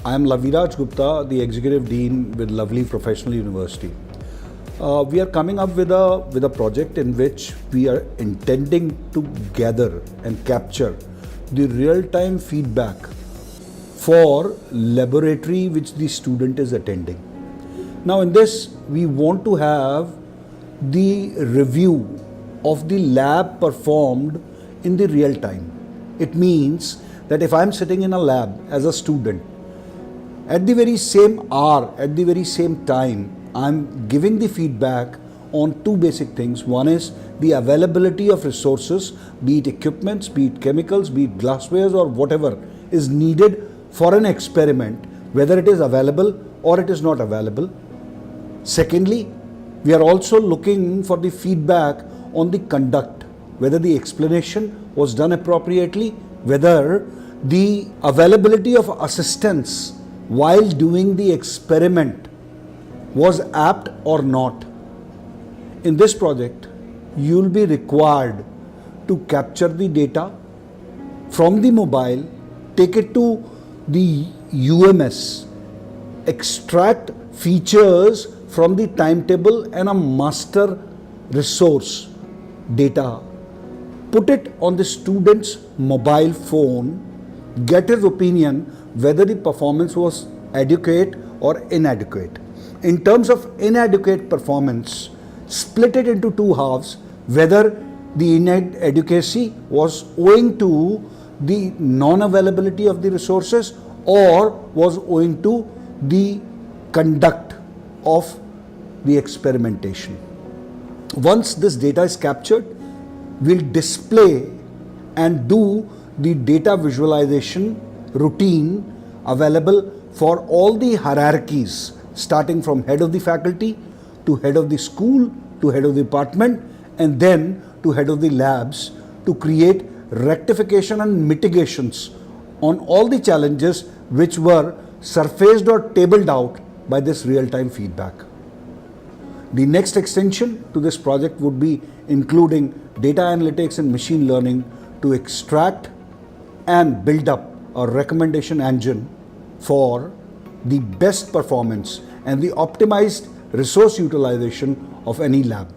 I am Laviraj Gupta, the Executive Dean with Lovely Professional University. We are coming up with a project in which we are intending to gather and capture the real-time feedback for laboratory which the student is attending. Now in this, we want to have the review of the lab performed in the real time. It means that if I am sitting in a lab as a student, at the very same hour, at the very same time, I'm giving the feedback on two basic things. One is the availability of resources, be it equipments, be it chemicals, be it glasswares or whatever is needed for an experiment, whether it is available or it is not available. Secondly, we are also looking for the feedback on the conduct, whether the explanation was done appropriately, whether the availability of assistance while doing the experiment was apt or not. In this project, you will be required to capture the data from the mobile, take it to the UMS, extract features from the timetable and a master resource data, put it on the student's mobile phone, get his opinion whether the performance was adequate or inadequate. In terms of inadequate performance, split it into two halves, whether the inadequacy was owing to the non-availability of the resources or was owing to the conduct of the experimentation. Once this data is captured, we'll display and do the data visualization routine available for all the hierarchies, starting from head of the faculty to head of the school to head of the department and then to head of the labs, to create rectification and mitigations on all the challenges which were surfaced or tabled out by this real-time feedback. The next extension to this project would be including data analytics and machine learning to extract and build up a recommendation engine for the best performance and the optimized resource utilization of any lab.